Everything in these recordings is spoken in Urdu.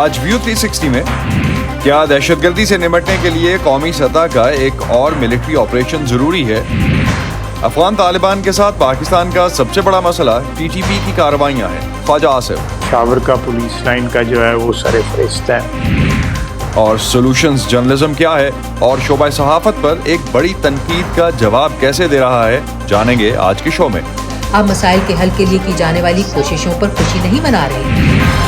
آج ویو 360 میں کیا دہشت گردی سے نمٹنے کے لیے قومی سطح کا ایک اور ملٹری آپریشن ضروری ہے؟ افغان طالبان کے ساتھ پاکستان کا سب سے بڑا مسئلہ ٹی ٹی پی کی کارروائیاں ہیں۔ خواجہ آصف شاور کا پولیس لائن کا جو ہے وہ سر فہرست ہے۔ اور سولوشنز جرنلزم کیا ہے اور شعبہ صحافت پر ایک بڑی تنقید کا جواب کیسے دے رہا ہے، جانیں گے آج کے شو میں۔ آپ مسائل کے حل کے لیے کی جانے والی کوششوں پر خوشی نہیں منا رہے۔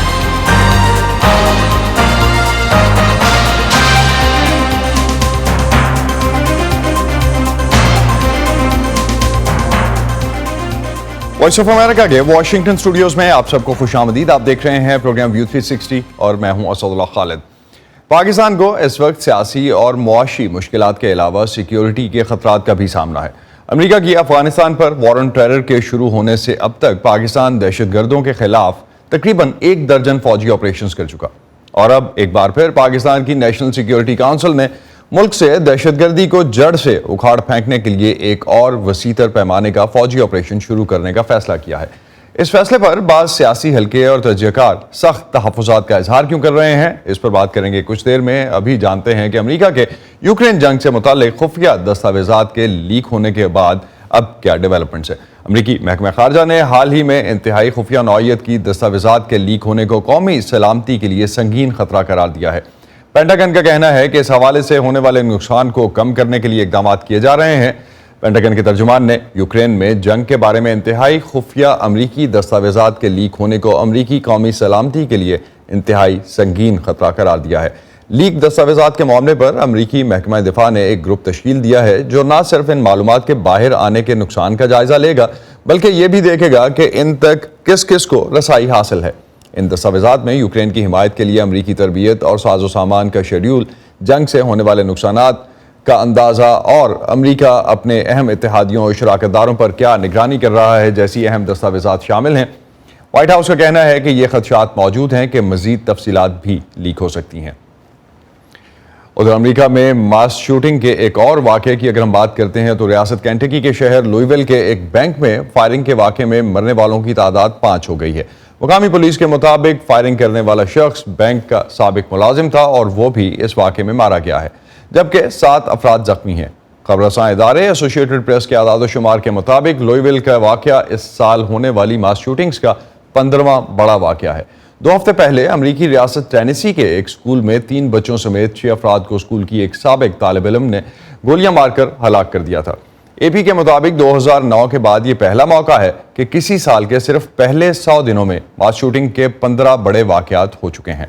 وائس آف امریکہ کے واشنگٹن اسٹوڈیوز میں آپ سب کو خوش آمدید۔ آپ دیکھ رہے ہیں پروگرام ویو 360 اور میں ہوں اسد اللہ خالد۔ پاکستان کو اس وقت سیاسی اور معاشی مشکلات کے علاوہ سیکیورٹی کے خطرات کا بھی سامنا ہے۔ امریکہ کی افغانستان پر وار آن ٹیرر کے شروع ہونے سے اب تک پاکستان دہشت گردوں کے خلاف تقریباً 1 درجن فوجی آپریشنز کر چکا، اور اب ایک بار پھر پاکستان کی نیشنل سیکیورٹی کونسل نے ملک سے دہشت گردی کو جڑ سے اکھاڑ پھینکنے کے لیے ایک اور وسیع تر پیمانے کا فوجی آپریشن شروع کرنے کا فیصلہ کیا ہے۔ اس فیصلے پر بعض سیاسی حلقے اور تجزیہ کار سخت تحفظات کا اظہار کیوں کر رہے ہیں، اس پر بات کریں گے کچھ دیر میں۔ ابھی جانتے ہیں کہ امریکہ کے یوکرین جنگ سے متعلق خفیہ دستاویزات کے لیک ہونے کے بعد اب کیا ڈیولپمنٹس ہیں۔ امریکی محکمہ خارجہ نے حال ہی میں انتہائی خفیہ نوعیت کی دستاویزات کے لیک ہونے کو قومی سلامتی کے لیے سنگین خطرہ قرار دیا ہے۔ پینٹاگن کا کہنا ہے کہ اس حوالے سے ہونے والے نقصان کو کم کرنے کے لیے اقدامات کیے جا رہے ہیں۔ پینٹاگن کے ترجمان نے یوکرین میں جنگ کے بارے میں انتہائی خفیہ امریکی دستاویزات کے لیک ہونے کو امریکی قومی سلامتی کے لیے انتہائی سنگین خطرہ قرار دیا ہے۔ لیک دستاویزات کے معاملے پر امریکی محکمہ دفاع نے ایک گروپ تشکیل دیا ہے جو نہ صرف ان معلومات کے باہر آنے کے نقصان کا جائزہ لے گا بلکہ یہ بھی دیکھے گا کہ ان تک کس کس کو رسائی حاصل ہے۔ ان دستاویزات میں یوکرین کی حمایت کے لیے امریکی تربیت اور ساز و سامان کا شیڈول، جنگ سے ہونے والے نقصانات کا اندازہ اور امریکہ اپنے اہم اتحادیوں اور شراکت داروں پر کیا نگرانی کر رہا ہے جیسی اہم دستاویزات شامل ہیں۔ وائٹ ہاؤس کا کہنا ہے کہ یہ خدشات موجود ہیں کہ مزید تفصیلات بھی لیک ہو سکتی ہیں۔ ادھر امریکہ میں ماس شوٹنگ کے ایک اور واقعے کی اگر ہم بات کرتے ہیں تو ریاست کینٹکی کے شہر لوئیول کے ایک بینک میں فائرنگ کے واقعے میں مرنے والوں کی تعداد 5 ہو گئی ہے۔ مقامی پولیس کے مطابق فائرنگ کرنے والا شخص بینک کا سابق ملازم تھا اور وہ بھی اس واقعے میں مارا گیا ہے، جبکہ 7 افراد زخمی ہیں۔ خبر رساں ادارے ایسوسییٹڈ پریس کے اعداد و شمار کے مطابق لوئیول کا واقعہ اس سال ہونے والی ماس شوٹنگز کا 15واں بڑا واقعہ ہے۔ 2 ہفتے پہلے امریکی ریاست ٹینیسی کے ایک سکول میں 3 بچوں سمیت 6 افراد کو سکول کی ایک سابق طالب علم نے گولیاں مار کر ہلاک کر دیا تھا۔ اے پی کے مطابق 2009 کے بعد یہ پہلا موقع ہے کہ کسی سال کے صرف پہلے 100 دنوں میں ماس شوٹنگ کے 15 بڑے واقعات ہو چکے ہیں۔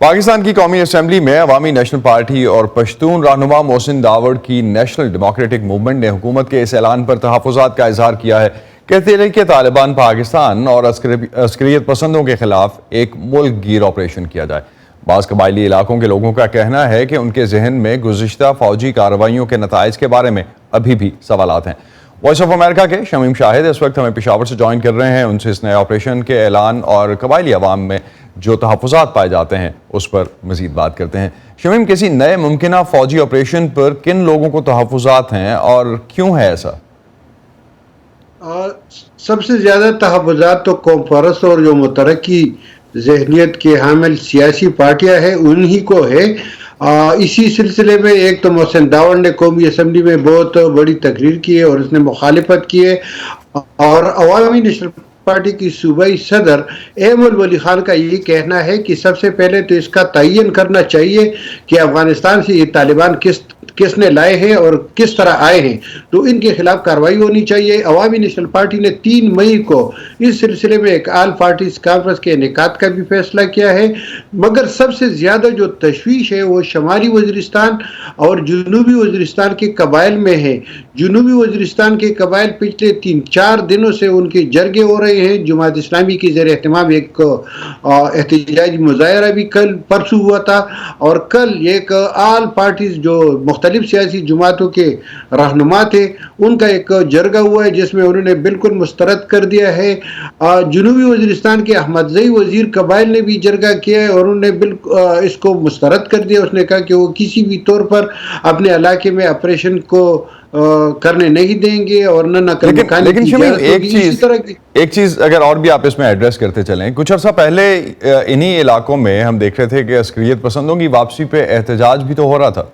پاکستان کی قومی اسمبلی میں عوامی نیشنل پارٹی اور پشتون رہنما محسن داوڑ کی نیشنل ڈیموکریٹک موومنٹ نے حکومت کے اس اعلان پر تحفظات کا اظہار کیا ہے کہ تحریک طالبان پاکستان اور عسکریت پسندوں کے خلاف ایک ملک گیر آپریشن کیا جائے۔ بعض قبائلی علاقوں کے لوگوں کا کہنا ہے کہ ان کے ذہن میں گزشتہ فوجی کارروائیوں کے نتائج کے بارے میں ابھی بھی سوالات ہیں۔ وائس آف امریکہ کے شمیم شاہد اس وقت ہمیں پشاور سے جوائن کر رہے ہیں۔ ان سے اس نئے آپریشن کے اعلان اور قبائلی عوام میں جو تحفظات پائے جاتے ہیں اس پر مزید بات کرتے ہیں۔ شمیم، کسی نئے ممکنہ فوجی آپریشن پر کن لوگوں کو تحفظات ہیں اور کیوں ہے ایسا؟ سب سے زیادہ تحفظات تو قوم پرست اور جو مترقی ذہنیت کے حامل سیاسی پارٹیاں ہیں انہی کو ہے۔ اسی سلسلے میں ایک تو محسن داوڑ نے قومی اسمبلی میں بہت بڑی تقریر کی ہے اور اس نے مخالفت کی ہے، اور عوامی نیشنل پارٹی کی صوبائی صدر احمد الولی خان کا یہ کہنا ہے کہ سب سے پہلے تو اس کا تعین کرنا چاہیے کہ افغانستان سے یہ طالبان کس نے لائے ہیں اور کس طرح آئے ہیں، تو ان کے خلاف کارروائی ہونی چاہیے۔ عوامی نیشنل پارٹی نے 3 مئی کو اس سلسلے میں ایک آل پارٹیز کانفرنس کے انعقاد کا بھی فیصلہ کیا ہے، مگر سب سے زیادہ جو تشویش ہے وہ شمالی وزیرستان اور جنوبی وزیرستان کے قبائل میں ہے۔ جنوبی وزیرستان کے قبائل پچھلے 3-4 دنوں سے ان کے جرگے ہو رہے ہیں۔ جماعت اسلامی کی زیر اہتمام ایک احتجاجی مظاہرہ بھی پرسوں ہوا تھا، اور کل ایک آل پارٹیز جو مختلف سیاسی جماعتوں کے رہنما تھے ان کا ایک جرگہ ہوا ہے جس میں انہوں نے بالکل مسترد کر دیا ہے۔ جنوبی وزیرستان کے احمد زئی وزیر قبائل نے بھی جرگہ کیا ہے اور انہوں نے بالکل اس کو مسترد کر دیا۔ اس نے کہا کہ وہ کسی بھی طور پر اپنے علاقے میں آپریشن کو کرنے نہیں دیں گے اور نہ نقل مکانی لیکن کی شمیم اجازت ہوگی. اسی طرح کی ایک چیز اگر اور بھی آپ اس میں ایڈریس کرتے چلیں، کچھ عرصہ پہلے انہی علاقوں میں ہم دیکھ رہے تھے کہ عسکریت پسندوں کی واپسی پہ احتجاج بھی تو ہو رہا تھا.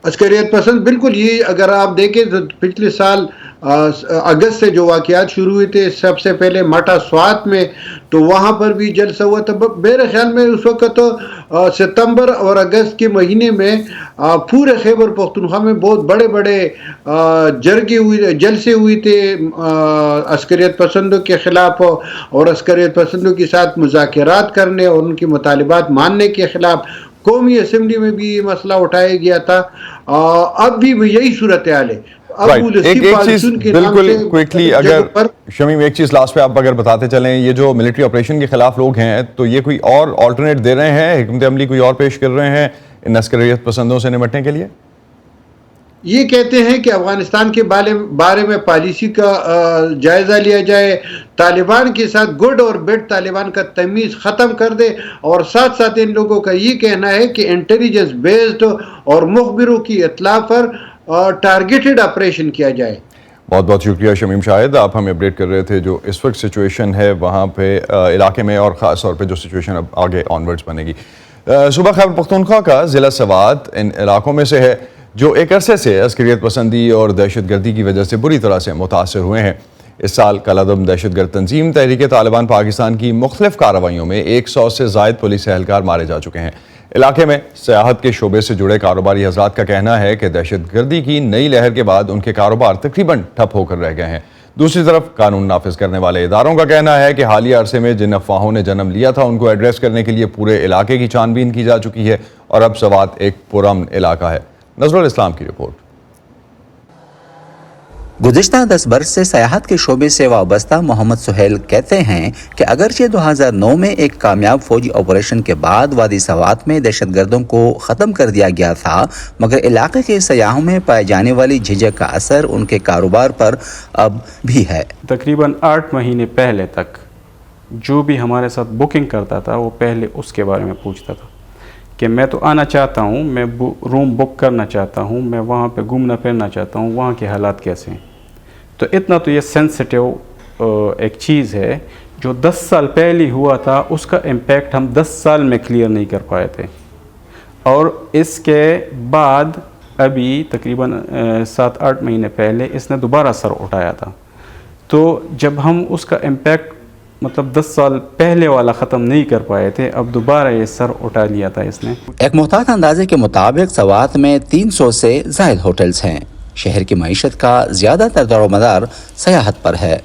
عسکریت پسند بالکل، یہ اگر آپ دیکھیں تو پچھلے سال اگست سے جو واقعات شروع ہوئے تھے، سب سے پہلے ماٹا سوات میں، تو وہاں پر بھی جلسہ ہوا تھا. میرے خیال میں اس وقت تو ستمبر اور اگست کے مہینے میں پورے خیبر پختونخوا میں بہت بڑے بڑے جلسے ہوئے تھے عسکریت پسندوں کے خلاف اور عسکریت پسندوں کے ساتھ مذاکرات کرنے اور ان کے مطالبات ماننے کے خلاف. قومی اسمبلی میں بھی یہ مسئلہ اٹھایا گیا تھا. اب بھی یہی صورتحال ہے. ایک چیز بالکل کوئکلی اگر شمیم ایک چیز لاسٹ پہ آپ اگر بتاتے چلیں، یہ جو ملٹری آپریشن کے خلاف لوگ ہیں تو یہ کوئی اور آلٹرنیٹ دے رہے ہیں، حکمت عملی کوئی اور پیش کر رہے ہیں ان عسکریت پسندوں سے نمٹنے کے لیے؟ یہ کہتے ہیں کہ افغانستان کے بارے میں پالیسی کا جائزہ لیا جائے، طالبان کے ساتھ گڈ اور بیڈ طالبان کا تمیز ختم کر دے، اور ساتھ ساتھ ان لوگوں کا یہ کہنا ہے کہ انٹیلیجنس بیسڈ اور مخبروں کی اطلاع پر ٹارگیٹڈ آپریشن کیا جائے. بہت بہت شکریہ شمیم شاہد، آپ ہمیں اپڈیٹ کر رہے تھے جو اس وقت سچویشن ہے وہاں پہ علاقے میں، اور خاص طور پہ جو سچویشن اب آگے آنورڈز بنے گی. صوبہ خیبر پختونخوا کا ضلع سوات ان علاقوں میں سے ہے جو ایک عرصے سے عسکریت پسندی اور دہشت گردی کی وجہ سے بری طرح سے متاثر ہوئے ہیں. اس سال کالعدم دہشت گرد تنظیم تحریک طالبان پاکستان کی مختلف کارروائیوں میں 100 سے زائد پولیس اہلکار مارے جا چکے ہیں. علاقے میں سیاحت کے شعبے سے جڑے کاروباری حضرات کا کہنا ہے کہ دہشت گردی کی نئی لہر کے بعد ان کے کاروبار تقریباً ٹھپ ہو کر رہ گئے ہیں. دوسری طرف قانون نافذ کرنے والے اداروں کا کہنا ہے کہ حالیہ عرصے میں جن افواہوں نے جنم لیا تھا ان کو ایڈریس کرنے کے لیے پورے علاقے کی چھان بین کی جا چکی ہے اور اب سوات ایک پرامن علاقہ ہے. نظر الاسلام کی رپورٹ. گزشتہ 10 برس سے سیاحت کے شعبے سے وابستہ محمد سہیل کہتے ہیں کہ اگرچہ 2009 میں ایک کامیاب فوجی آپریشن کے بعد وادی سوات میں دہشت گردوں کو ختم کر دیا گیا تھا، مگر علاقے کے سیاحوں میں پائے جانے والی جھجک کا اثر ان کے کاروبار پر اب بھی ہے. تقریباً 8 مہینے پہلے تک جو بھی ہمارے ساتھ بکنگ کرتا تھا وہ پہلے اس کے بارے میں پوچھتا تھا کہ میں تو آنا چاہتا ہوں، میں روم بک کرنا چاہتا ہوں، میں وہاں پہ گھومنا پھرنا چاہتا ہوں، وہاں کے حالات کیسے ہیں. تو اتنا تو یہ سینسٹیو ایک چیز ہے جو 10 سال پہلے ہوا تھا، اس کا امپیکٹ ہم 10 سال میں کلیئر نہیں کر پائے تھے. اور اس کے بعد ابھی تقریباً 7-8 مہینے پہلے اس نے دوبارہ سر اٹھایا تھا. تو جب ہم اس کا امپیکٹ مطلب 10 سال پہلے والا ختم نہیں کر پائے تھے، اب دوبارہ یہ سر اٹھا لیا تھا اس نے. ایک محتاط اندازے کے مطابق سوات میں 300 سے زائد ہوٹلز ہیں. شہر کی معیشت کا زیادہ تر دار و مدار سیاحت پر ہے.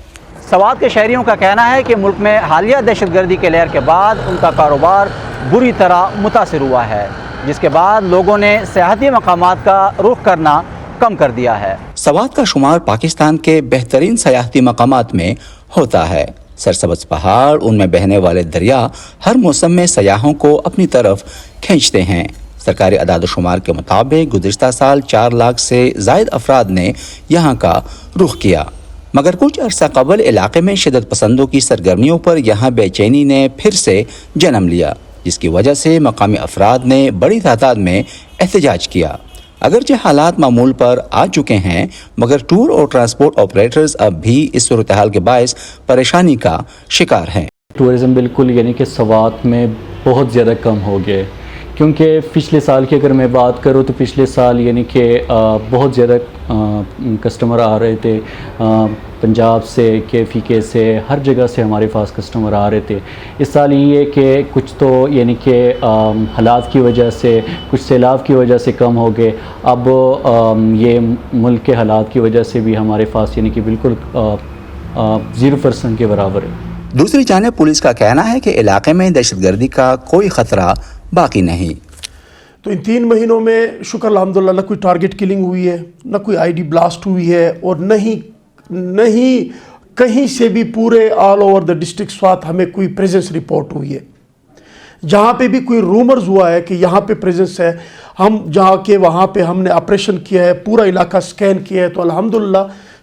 سوات کے شہریوں کا کہنا ہے کہ ملک میں حالیہ دہشت گردی کے لہر کے بعد ان کا کاروبار بری طرح متاثر ہوا ہے، جس کے بعد لوگوں نے سیاحتی مقامات کا رخ کرنا کم کر دیا ہے. سوات کا شمار پاکستان کے بہترین سیاحتی مقامات میں ہوتا ہے. سرسبز پہاڑ، ان میں بہنے والے دریا ہر موسم میں سیاحوں کو اپنی طرف کھینچتے ہیں. سرکاری اعداد و شمار کے مطابق گزشتہ سال 4 لاکھ سے زائد افراد نے یہاں کا رخ کیا، مگر کچھ عرصہ قبل علاقے میں شدت پسندوں کی سرگرمیوں پر یہاں بے چینی نے پھر سے جنم لیا، جس کی وجہ سے مقامی افراد نے بڑی تعداد میں احتجاج کیا. اگرچہ حالات معمول پر آ چکے ہیں، مگر ٹور اور ٹرانسپورٹ آپریٹرز اب بھی اس صورتحال کے باعث پریشانی کا شکار ہیں. ٹورزم بالکل یعنی کہ سوات میں بہت زیادہ کم ہو گئے، کیونکہ پچھلے سال کی اگر میں بات کروں تو پچھلے سال یعنی کہ بہت زیادہ کسٹمر آ رہے تھے، پنجاب سے، KFK سے، ہر جگہ سے ہمارے پاس کسٹمر آ رہے تھے. اس سال یہ ہے کہ کچھ تو یعنی کہ حالات کی وجہ سے، کچھ سیلاب کی وجہ سے کم ہو گئے. اب یہ ملک کے حالات کی وجہ سے بھی ہمارے پاس یعنی کہ بالکل 0% کے برابر ہے. دوسری جانب پولیس کا کہنا ہے کہ علاقے میں دہشت گردی کا کوئی خطرہ باقی نہیں. تو ان 3 مہینوں میں شکر الحمدللہ نہ کوئی ٹارگٹ کلنگ ہوئی ہے، نہ کوئی ID بلاسٹ ہوئی ہے، اور نہ ہی کہیں سے بھی پورے all over the district Swat ہمیں کوئی پریزنس رپورٹ ہوئی ہے. جہاں پہ بھی کوئی رومرز ہوا ہے کہ یہاں پہ پریزنس ہے، ہم جہاں کے وہاں پہ ہم نے آپریشن کیا ہے، پورا علاقہ سکین کیا ہے، تو الحمدللہ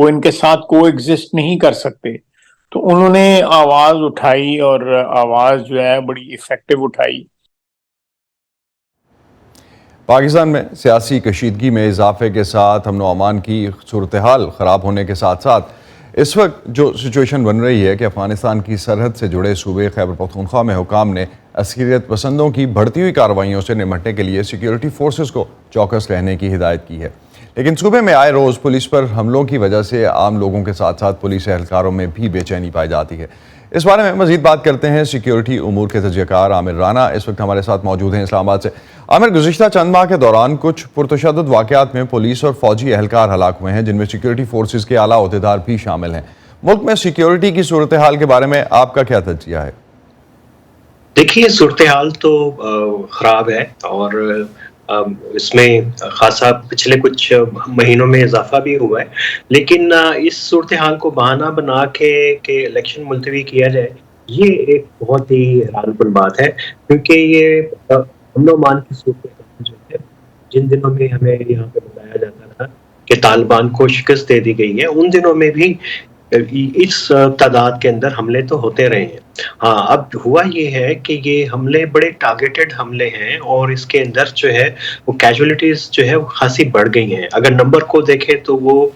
وہ ان کے ساتھ کو ایگزسٹ نہیں کر سکتے. تو انہوں نے آواز اٹھائی اور آواز جو ہے بڑی افیکٹو اٹھائی. پاکستان میں سیاسی کشیدگی میں اضافے کے ساتھ امن و امان کی صورتحال خراب ہونے کے ساتھ ساتھ اس وقت جو سچویشن بن رہی ہے کہ افغانستان کی سرحد سے جڑے صوبے خیبر پختونخوا میں حکام نے عسکریت پسندوں کی بڑھتی ہوئی کارروائیوں سے نمٹنے کے لیے سیکیورٹی فورسز کو چوکس رہنے کی ہدایت کی ہے. لیکن صوبے میں آئے روز پولیس پر حملوں کی وجہ سے عام لوگوں کے ساتھ ساتھ پولیس اہلکاروں میں بھی بے چینی پائی جاتی ہے. اس بارے میں مزید بات کرتے ہیں سیکیورٹی امور کے تجزیہ کار عامر رانا اس وقت ہمارے ساتھ موجود ہیں اسلام آباد سے. عامر، گزشتہ چند ماہ کے دوران کچھ پرتشدد واقعات میں پولیس اور فوجی اہلکار ہلاک ہوئے ہیں، جن میں سیکیورٹی فورسز کے اعلیٰ عہدیدار بھی شامل ہیں. ملک میں سیکیورٹی کی صورتحال کے بارے میں آپ کا کیا تجزیہ ہے؟ دیکھیے، صورتحال تو خراب ہے اور اس میں خاصا پچھلے کچھ مہینوں میں اضافہ بھی ہوا ہے، لیکن اس صورتحال کو بہانہ بنا کے کہ الیکشن ملتوی کیا جائے، یہ ایک بہت ہی حیران کن بات ہے، کیونکہ یہ امن و امان کی صورتحال جو ہے، جن دنوں میں ہمیں یہاں پہ بتایا جاتا تھا کہ طالبان کو شکست دے دی گئی ہے، ان دنوں میں بھی اس تعداد کے اندر حملے تو ہوتے رہے ہیں. ہاں، اب ہوا یہ ہے کہ یہ حملے بڑے ٹارگیٹڈ حملے ہیں اور اس کے اندر جو ہے وہ کیجولیٹیز جو ہے وہ خاصی بڑھ گئی ہیں. اگر نمبر کو دیکھیں تو وہ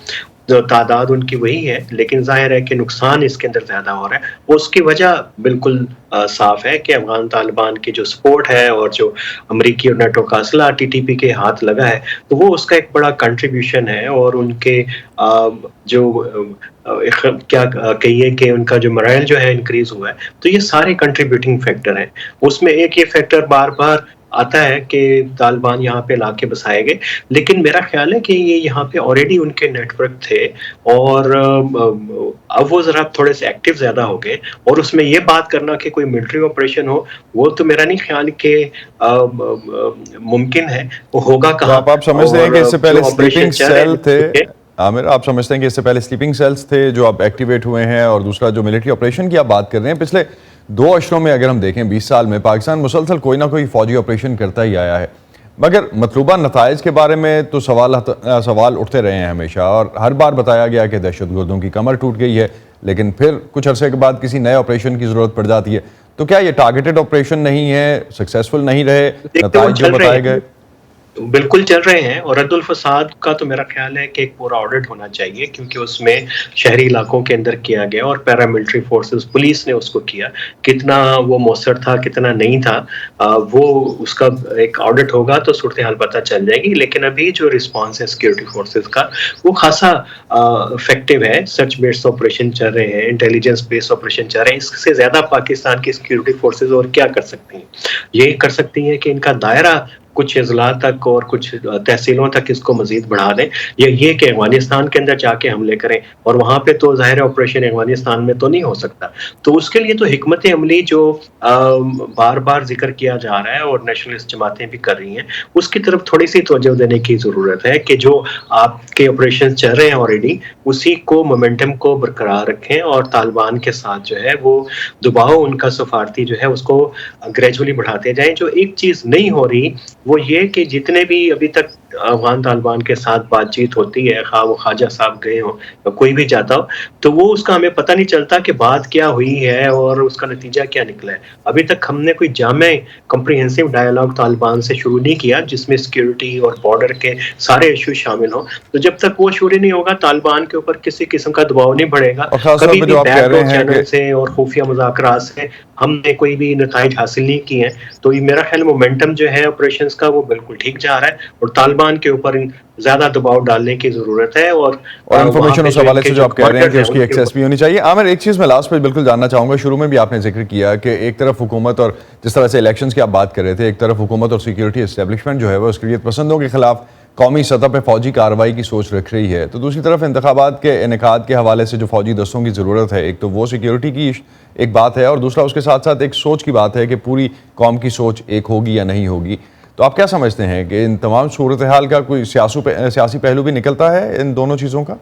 تعداد ان کی وہی ہے، لیکن ظاہر ہے کہ نقصان اس کے اندر زیادہ ہو رہا ہے. وہ اس کی وجہ بالکل صاف ہے کہ افغان طالبان کی جو سپورٹ ہے اور جو امریکی اور نیٹو کا اسلحہ ٹی ٹی پی کے ہاتھ لگا ہے، تو وہ اس کا ایک بڑا کنٹریبیوشن ہے. اور ان کے جو کیا کہیے کہ ان کا جو مرائل جو ہے انکریز ہوا ہے، تو یہ سارے کنٹریبیوٹنگ فیکٹر ہیں. اس میں ایک یہ فیکٹر بار بار آتا ہے کہ طالبان یہاں پہ لا کے بسائے گئے، لیکن میرا خیال ہے کہ یہ یہاں پہ آلریڈی ان کے نیٹ ورک تھے اور اب وہ ذرا تھوڑے سے ایکٹیو زیادہ ہو گئے. اور اس میں یہ بات کرنا کہ کوئی ملٹری آپریشن ہو، وہ تو میرا نہیں خیال کہ ممکن ہے. وہ ہوگا کہاں؟ آپ سمجھتے ہیں کہ اس سے پہلے سلیپنگ سیل تھے؟ عامر، آپ سمجھتے ہیں کہ اس سے پہلے سلیپنگ سیلز تھے جو اب ایکٹیویٹ ہوئے ہیں؟ اور دوسرا جو ملٹری آپریشن کی آپ بات کر رہے ہیں، پچھلے 2 اشروں میں اگر ہم دیکھیں 20 سال میں پاکستان مسلسل کوئی نہ کوئی فوجی آپریشن کرتا ہی آیا ہے، مگر مطلوبہ نتائج کے بارے میں تو سوال اٹھتے رہے ہیں ہمیشہ، اور ہر بار بتایا گیا کہ دہشت گردوں کی کمر ٹوٹ گئی ہے، لیکن پھر کچھ عرصے کے بعد کسی نئے آپریشن کی ضرورت پڑ جاتی ہے. تو کیا یہ ٹارگیٹڈ آپریشن نہیں ہے؟ سکسیسفل نہیں رہے نتائج جو بتائے گئے؟ بالکل چل رہے ہیں. اور رد الفساد کا تو میرا خیال ہے کہ ایک پورا آڈٹ ہونا چاہیے، کیونکہ اس میں شہری علاقوں کے اندر کیا گیا اور پیراملٹری فورسز پولیس نے اس کو کیا. کتنا وہ مؤثر تھا، کتنا نہیں تھا، وہ اس کا ایک آڈٹ ہوگا تو صورتحال پتہ چل جائے گی. لیکن ابھی جو رسپانس ہے سیکورٹی فورسز کا وہ خاصا افیکٹو ہے. سرچ بیسڈ آپریشن چل رہے ہیں، انٹیلیجنس بیسڈ آپریشن چل رہے ہیں. اس سے زیادہ پاکستان کی سیکورٹی فورسز اور کیا کر سکتی ہیں؟ یہ کر سکتی ہیں کہ ان کا دائرہ کچھ اضلاع تک اور کچھ تحصیلوں تک اس کو مزید بڑھا دیں، یا یہ کہ افغانستان کے اندر جا کے حملے کریں. اور وہاں پہ تو ظاہر آپریشن افغانستان میں تو نہیں ہو سکتا. تو اس کے لیے تو حکمت عملی جو بار بار ذکر کیا جا رہا ہے اور نیشنلسٹ جماعتیں بھی کر رہی ہیں، اس کی طرف تھوڑی سی توجہ دینے کی ضرورت ہے کہ جو آپ کے آپریشن چل رہے ہیں آلریڈی، اسی کو مومنٹم کو برقرار رکھیں اور طالبان کے ساتھ جو ہے وہ دباؤ ان کا سفارتی جو ہے اس کو گریجولی بڑھاتے جائیں. جو ایک چیز نہیں ہو رہی وہ یہ کہ جتنے بھی ابھی تک افغان طالبان کے ساتھ بات چیت ہوتی ہے، خواہ وہ خواجہ صاحب گئے ہوں یا کوئی بھی جاتا ہو، تو وہ اس کا ہمیں پتہ نہیں چلتا کہ بات کیا ہوئی ہے اور اس کا نتیجہ کیا نکلا ہے. ابھی تک ہم نے کوئی جامع کمپریہنسو ڈائیلاگ طالبان سے شروع نہیں کیا جس میں سیکیورٹی اور بارڈر کے سارے ایشو شامل ہوں. تو جب تک وہ شروع نہیں ہوگا طالبان کے اوپر کسی قسم کا دباؤ نہیں بڑھے گا. کبھی بھی بیک ڈور چینل سے اور خفیہ مذاکرات سے ہم نے کوئی بھی نتائج حاصل نہیں کیے ہیں. تو یہ میرا خیال مومنٹم جو ہے آپریشنز کا وہ بالکل ٹھیک جا رہا ہے اور طالبان کے اوپر زیادہ دباؤ ڈالنے کی ضرورت ہے. اور انفارمیشن اس حوالے سے جو آپ کہہ رہے ہیں کہ اس کی ایکسیس بھی ہونی چاہیے. عامر، ایک چیز میں لاسٹ پہ بالکل جاننا چاہوں گا، شروع میں بھی آپ نے ذکر کیا کہ ایک طرف حکومت اور جس طرح سے الیکشنز کی آپ بات کر رہے تھے، ایک طرف حکومت اور سیکیورٹی اسٹیبلشمنٹ جو ہے وہ عسکریت پسندوں کے خلاف قومی سطح پہ فوجی کارروائی کی سوچ رکھ رہی ہے، تو دوسری طرف انتخابات کے انعقاد کے حوالے سے جو فوجی دستوں کی ضرورت ہے، ایک تو وہ سیکیورٹی کی ایک بات ہے اور دوسرا اس کے ساتھ ساتھ ایک سوچ کی بات ہے کہ پوری قوم کی سوچ ایک ہوگی یا نہیں ہوگی. تو آپ کیا سمجھتے ہیں کہ ان تمام صورتحال کا کوئی سیاسی پہلو بھی نکلتا ہے ان دونوں چیزوں کا؟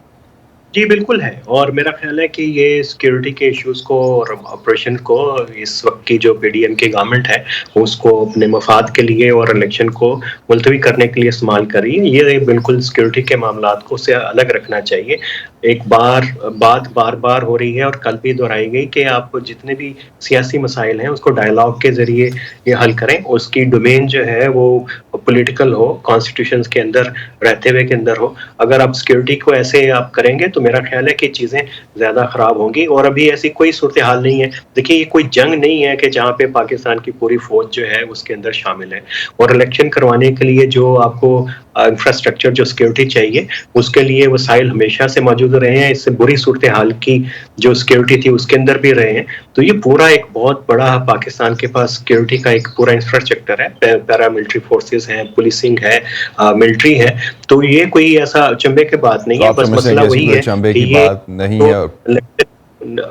جی بالکل ہے، اور میرا خیال ہے کہ یہ سیکیورٹی کے ایشوز کو اور آپریشن کو اس وقت کی جو پی ڈی ایم کی گورنمنٹ ہے اس کو اپنے مفاد کے لیے اور الیکشن کو ملتوی کرنے کے لیے استعمال کر رہی ہے. یہ بالکل سیکیورٹی کے معاملات کو سے الگ رکھنا چاہیے. ایک بات بار بار ہو رہی ہے اور کل بھی دہرائی گئی کہ آپ جتنے بھی سیاسی مسائل ہیں اس کو ڈائلاگ کے ذریعے یہ حل کریں. اس کی ڈومین جو ہے وہ پولیٹیکل ہو، کانسٹیٹیوشنز کے اندر رہتے ہوئے کے اندر ہو. اگر آپ سیکیورٹی کو ایسے آپ کریں گے تو میرا خیال ہے کہ چیزیں زیادہ خراب ہوں گی. اور ابھی ایسی کوئی صورتحال نہیں ہے. دیکھیے یہ کوئی جنگ نہیں ہے کہ جہاں پہ پاکستان کی پوری فوج جو ہے اس کے اندر شامل ہے. اور الیکشن کروانے کے لیے جو آپ کو انفراسٹرکچر جو سیکیورٹی چاہیے اس کے لیے وسائل ہمیشہ سے موجود رہے ہیں. اس سے بری صورتحال کی جو سیکیورٹی تھی اس کے اندر بھی رہے ہیں. تو یہ پورا ایک بہت بڑا پاکستان کے پاس سیکیورٹی کا ایک پورا انفراسٹرکچر ہے. پیرا ملٹری فورسز ہیں، پولیسنگ ہے، ملٹری ہے. تو یہ کوئی ایسا چنبے کی بات نہیں ہے. بس مسئلہ وہی ہے کہ یہ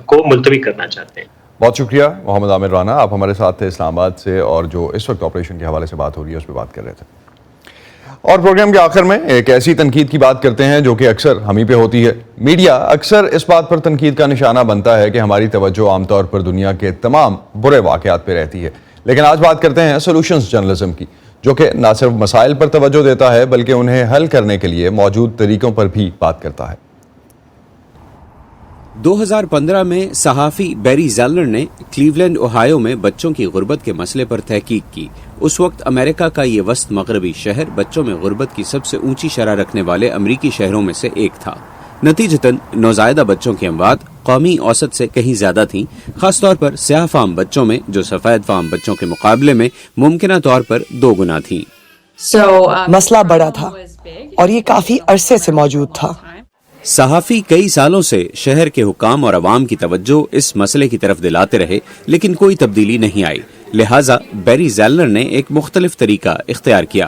کو ملتوی کرنا چاہتے ہیں. بہت شکریہ محمد عامر رانا، آپ ہمارے ساتھ تھے اسلام آباد سے، اور جو اس وقت آپریشن کے حوالے سے بات ہو رہی ہے اس پہ بات کر رہے تھے. اور پروگرام کے آخر میں ایک ایسی تنقید کی بات کرتے ہیں جو کہ اکثر ہم ہی پہ ہوتی ہے. میڈیا اکثر اس بات پر تنقید کا نشانہ بنتا ہے کہ ہماری توجہ عام طور پر دنیا کے تمام برے واقعات پہ رہتی ہے. لیکن آج بات کرتے ہیں سولوشنز جرنلزم کی، جو کہ نہ صرف مسائل پر توجہ دیتا ہے بلکہ انہیں حل کرنے کے لیے موجود طریقوں پر بھی بات کرتا ہے. 2015 میں صحافی بیری زیلنر نے کلیولینڈ اوہایو میں بچوں کی غربت کے مسئلے پر تحقیق کی. اس وقت امریکہ کا یہ وسط مغربی شہر بچوں میں غربت کی سب سے اونچی شرح رکھنے والے امریکی شہروں میں سے ایک تھا. نتیجتاً نوزائیدہ بچوں کی اموات قومی اوسط سے کہیں زیادہ تھیں، خاص طور پر سیاہ فام بچوں میں، جو سفید فام بچوں کے مقابلے میں ممکنہ طور پر 2 گنا تھیں. مسئلہ بڑا تھا اور یہ کافی عرصے سے موجود تھا. صحافی کئی سالوں سے شہر کے حکام اور عوام کی توجہ اس مسئلے کی طرف دلاتے رہے، لیکن کوئی تبدیلی نہیں آئی. لہٰذا بیری زیلنر نے ایک مختلف طریقہ اختیار کیا.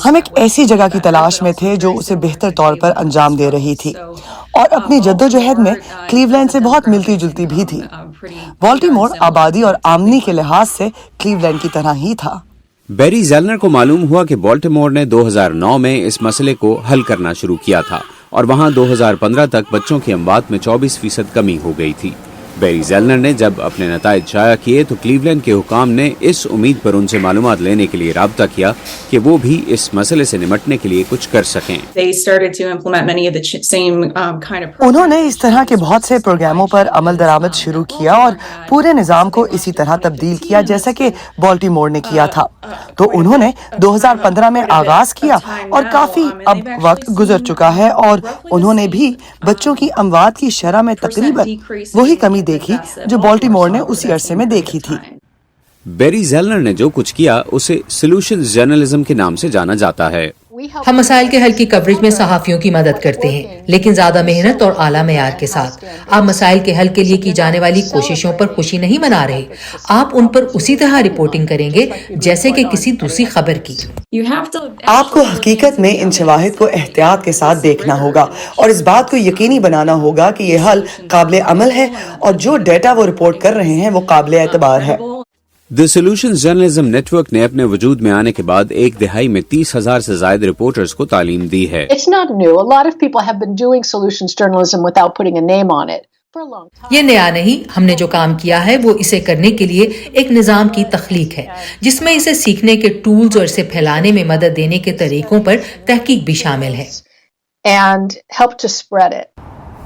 ہم ایک ایسی جگہ کی تلاش میں تھے جو اسے بہتر طور پر انجام دے رہی تھی اور اپنی جدوجہد میں کلیولینڈ سے بہت ملتی جلتی بھی تھی. بالٹیمور آبادی اور آمدنی کے لحاظ سے کلیولینڈ کی طرح ہی تھا. بیری زیلنر کو معلوم ہوا کہ بالٹیمور نے 2009 میں اس مسئلے کو حل کرنا شروع کیا تھا اور وہاں 2015 تک بچوں کی اموات میں 24% کمی ہو گئی تھی. بیری زیلنر نے جب اپنے نتائج شائع کیے تو کلیولینڈ کے حکام نے اس امید پر ان سے معلومات لینے کے لیے رابطہ کیا کہ وہ بھی اس مسئلے سے نمٹنے کے لیے کچھ کر سکیں. انہوں نے اس طرح کے بہت سے پروگراموں پر عمل درآمد شروع کیا اور پورے نظام کو اسی طرح تبدیل کیا جیسا کہ بالٹیمور نے کیا تھا. تو انہوں نے 2015 میں آغاز کیا اور کافی اب وقت گزر چکا ہے اور انہوں نے بھی بچوں کی اموات کی شرح میں تقریباً وہی کمی دیکھی جو بالٹیمور نے اسی عرصے میں دیکھی تھی. بیری زیلنر نے جو کچھ کیا اسے سولوشنز جرنلزم کے نام سے جانا جاتا ہے. ہم مسائل کے حل کی کوریج میں صحافیوں کی مدد کرتے ہیں، لیکن زیادہ محنت اور اعلیٰ معیار کے ساتھ. آپ مسائل کے حل کے لیے کی جانے والی کوششوں پر خوشی نہیں منا رہے، آپ ان پر اسی طرح رپورٹنگ کریں گے جیسے کہ کسی دوسری خبر کی. آپ کو حقیقت میں ان شواہد کو احتیاط کے ساتھ دیکھنا ہوگا اور اس بات کو یقینی بنانا ہوگا کہ یہ حل قابل عمل ہے اور جو ڈیٹا وہ رپورٹ کر رہے ہیں وہ قابل اعتبار ہے. دی سولوشنز جرنلزم نیٹ ورک نے اپنے وجود میں آنے کے بعد 1 دہائی میں 30,000 سے زائد رپورٹرز کو تعلیم دی ہے. یہ نیا نہیں، ہم نے جو کام کیا ہے وہ اسے کرنے کے لیے ایک نظام کی تخلیق ہے جس میں اسے سیکھنے کے ٹولز اور اسے پھیلانے میں مدد دینے کے طریقوں پر تحقیق بھی شامل ہے.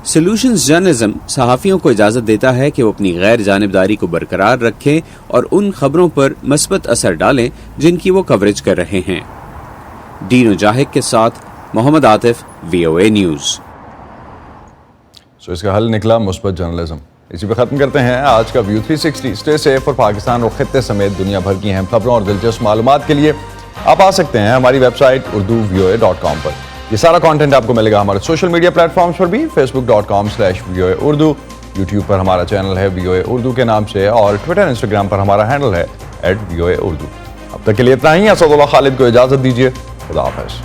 سولوشنز جرنلزم صحافیوں کو اجازت دیتا ہے کہ وہ اپنی غیر جانبداری کو برقرار رکھیں اور ان خبروں پر مثبت اثر ڈالیں جن کی وہ کوریج کر رہے ہیں. ڈینو جاہد کے ساتھ محمد عاطف، VOA نیوز. اس کا حل نکلا مثبت جرنلزم. اسی پہ ختم کرتے ہیں آج کا ویو 360. اسٹے سیف اور پاکستان اور خطے سمیت دنیا بھر کی اہم خبروں اور دلچسپ معلومات کے لیے آپ آ سکتے ہیں ہماری ویب سائٹ urduvoa.com پر. یہ سارا کانٹینٹ آپ کو ملے گا ہمارے سوشل میڈیا پلیٹ فارمز پر بھی، facebook.com/VOA Urdu، یوٹیوب پر ہمارا چینل ہے VOA Urdu کے نام سے، اور ٹویٹر انسٹاگرام پر ہمارا ہینڈل ہے @VOA Urdu. اب تک کے لیے اتنا ہی. اسد اللہ خالد کو اجازت دیجیے. خدا حافظ.